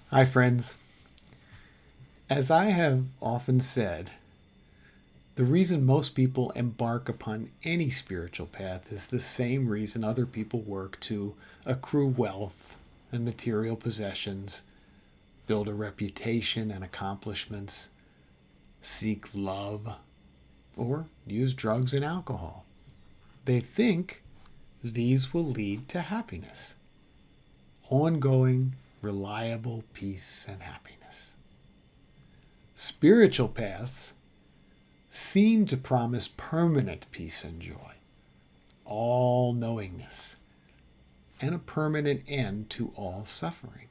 Hi, friends. As I have often said, the reason most people embark upon any spiritual path is the same reason other people work to accrue wealth and material possessions, build a reputation and accomplishments, seek love, or use drugs and alcohol. They think these will lead to happiness, ongoing, reliable peace and happiness. Spiritual paths seem to promise permanent peace and joy, all knowingness, and a permanent end to all suffering.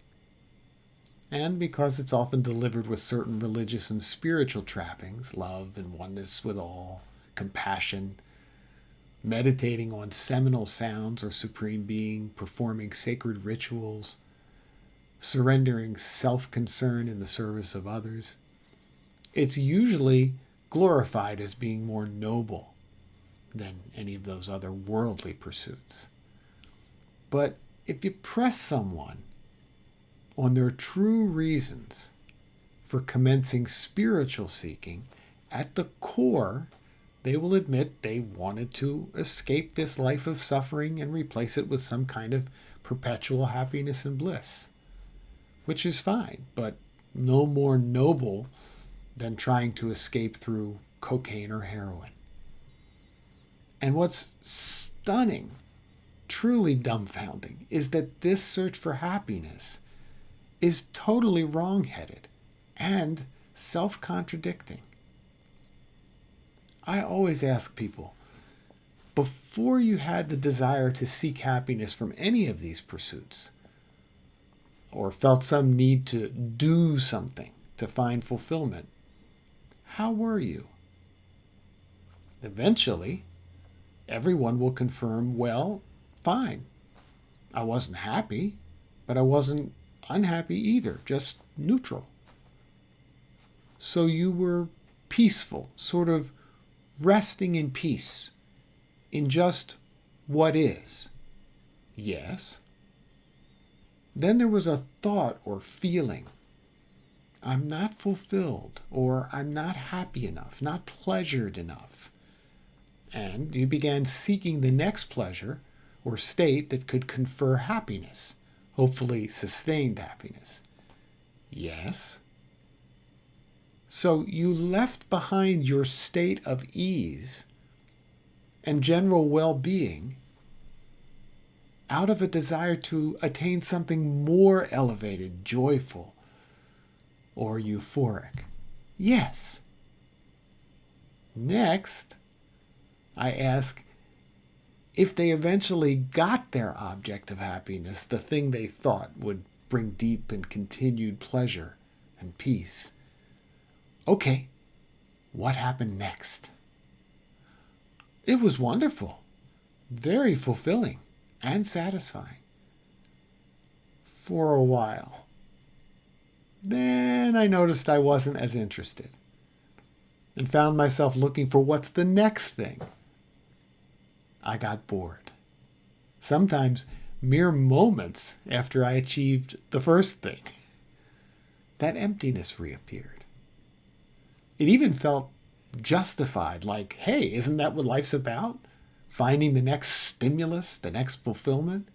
And because it's often delivered with certain religious and spiritual trappings, love and oneness with all, compassion, meditating on seminal sounds or supreme being, performing sacred rituals, surrendering self-concern in the service of others, it's usually glorified as being more noble than any of those other worldly pursuits. But if you press someone on their true reasons for commencing spiritual seeking, at the core, they will admit they wanted to escape this life of suffering and replace it with some kind of perpetual happiness and bliss, which is fine, but no more noble than trying to escape through cocaine or heroin. And what's stunning, truly dumbfounding, is that this search for happiness is totally wrong-headed and self-contradicting. I always ask people, before you had the desire to seek happiness from any of these pursuits, or felt some need to do something to find fulfillment, how were you? Eventually, everyone will confirm, well, fine. I wasn't happy, but I wasn't unhappy either, just neutral. So you were peaceful, sort of resting in peace, in just what is. Yes. Then there was a thought or feeling. I'm not fulfilled, or I'm not happy enough, not pleasured enough. And you began seeking the next pleasure or state that could confer happiness, hopefully sustained happiness. Yes. So you left behind your state of ease and general well-being out of a desire to attain something more elevated, joyful, or euphoric. Yes. Next, I ask if they eventually got their object of happiness, the thing they thought would bring deep and continued pleasure and peace. Okay, what happened next? It was wonderful, very fulfilling and satisfying. For a while. Then I noticed I wasn't as interested and found myself looking for what's the next thing. I got bored. Sometimes mere moments after I achieved the first thing. That emptiness reappeared. It even felt justified, like, hey, isn't that what life's about? Finding the next stimulus, the next fulfillment,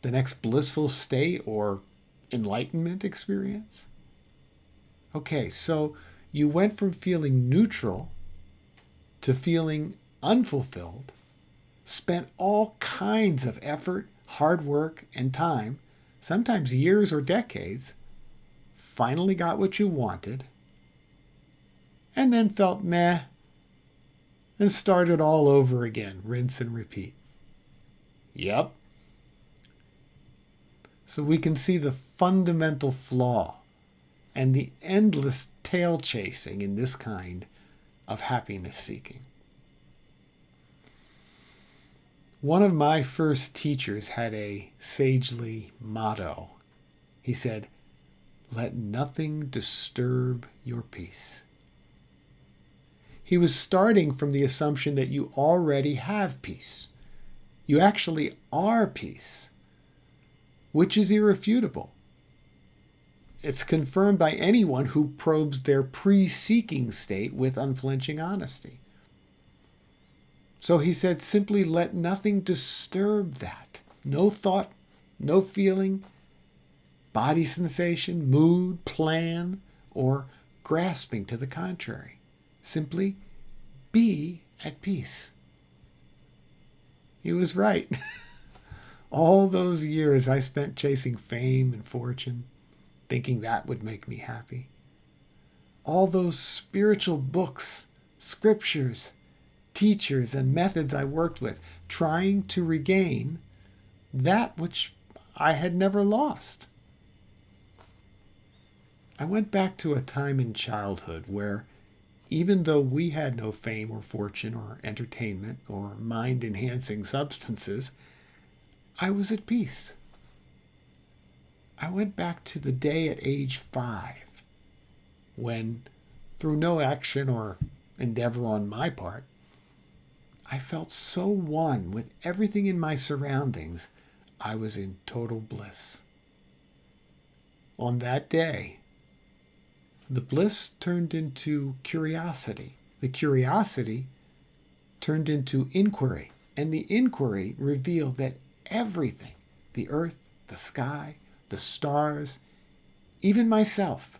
the next blissful state or enlightenment experience? Okay, so you went from feeling neutral to feeling unfulfilled, spent all kinds of effort, hard work, and time, sometimes years or decades, finally got what you wanted, and then felt meh, and started all over again, rinse and repeat. Yep. So we can see the fundamental flaw and the endless tail chasing in this kind of happiness seeking. One of my first teachers had a sagely motto. He said, "Let nothing disturb your peace." He was starting from the assumption that you already have peace. You actually are peace, which is irrefutable. it's confirmed by anyone who probes their pre-seeking state with unflinching honesty. So he said, simply let nothing disturb that. No thought, no feeling, body sensation, mood, plan, or grasping to the contrary. Simply be at peace. He was right. All those years I spent chasing fame and fortune, thinking that would make me happy. All those spiritual books, scriptures, teachers, and methods I worked with, trying to regain that which I had never lost. I went back to a time in childhood where, even though we had no fame or fortune or entertainment or mind-enhancing substances, I was at peace. I went back to the day at age 5 when, through no action or endeavor on my part, I felt so one with everything in my surroundings, I was in total bliss. On that day, the bliss turned into curiosity. The curiosity turned into inquiry. And the inquiry revealed that everything, the earth, the sky, the stars, even myself,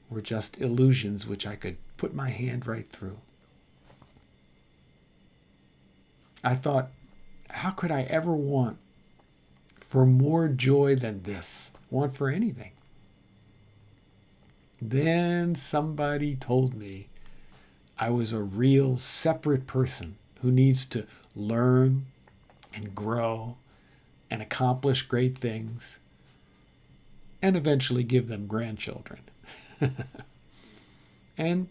were just illusions which I could put my hand right through. I thought, how could I ever want for more joy than this? Want for anything? Then somebody told me I was a real separate person who needs to learn and grow and accomplish great things and eventually give them grandchildren. And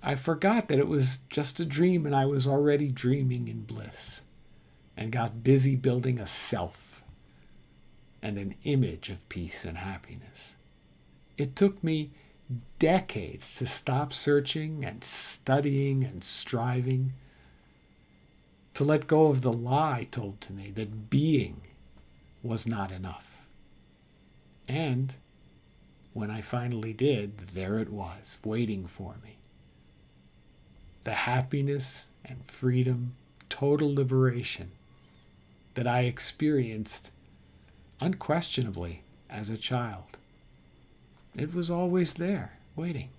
I forgot that it was just a dream and I was already dreaming in bliss and got busy building a self and an image of peace and happiness. It took me decades to stop searching and studying and striving, to let go of the lie told to me that being was not enough. And when I finally did, there it was, waiting for me. The happiness and freedom, total liberation that I experienced unquestionably as a child. It was always there, waiting.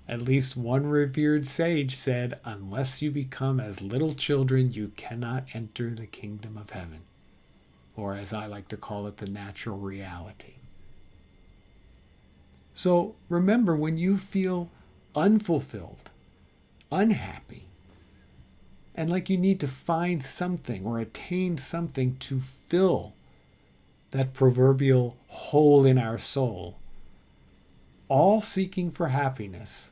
At least one revered sage said, unless you become as little children, you cannot enter the kingdom of heaven. Or as I like to call it, the natural reality. So remember, when you feel unfulfilled, unhappy, and like you need to find something or attain something to fill that proverbial hole in our soul, all seeking for happiness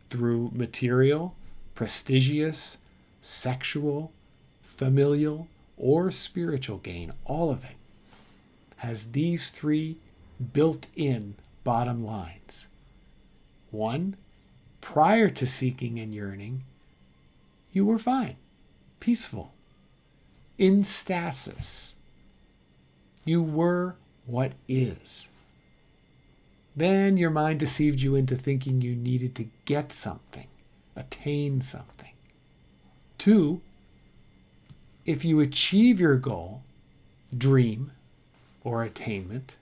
through material, prestigious, sexual, familial, or spiritual gain, all of it has these 3 built-in bottom lines. 1, prior to seeking and yearning, you were fine, peaceful, in stasis. You were what is. Then your mind deceived you into thinking you needed to get something, attain something. 2, if you achieve your goal, dream, or attainment,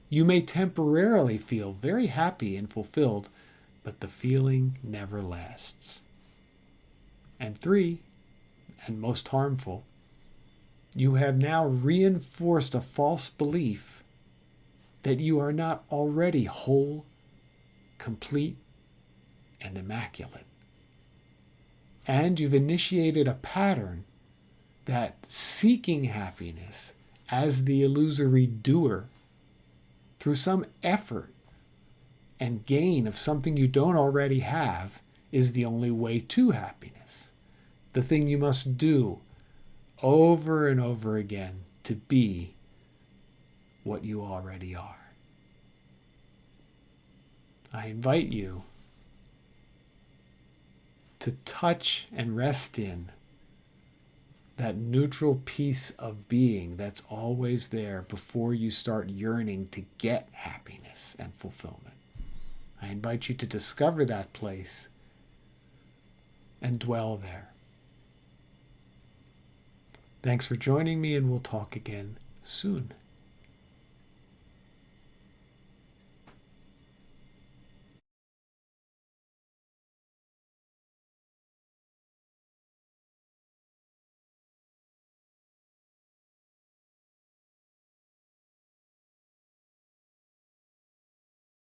you may temporarily feel very happy and fulfilled, but the feeling never lasts. And 3, and most harmful, you have now reinforced a false belief that you are not already whole, complete, and immaculate. And you've initiated a pattern that seeking happiness as the illusory doer through some effort and gain of something you don't already have is the only way to happiness. The thing you must do over and over again to be what you already are. I invite you to touch and rest in that neutral piece of being that's always there before you start yearning to get happiness and fulfillment. I invite you to discover that place and dwell there. Thanks for joining me, and we'll talk again soon.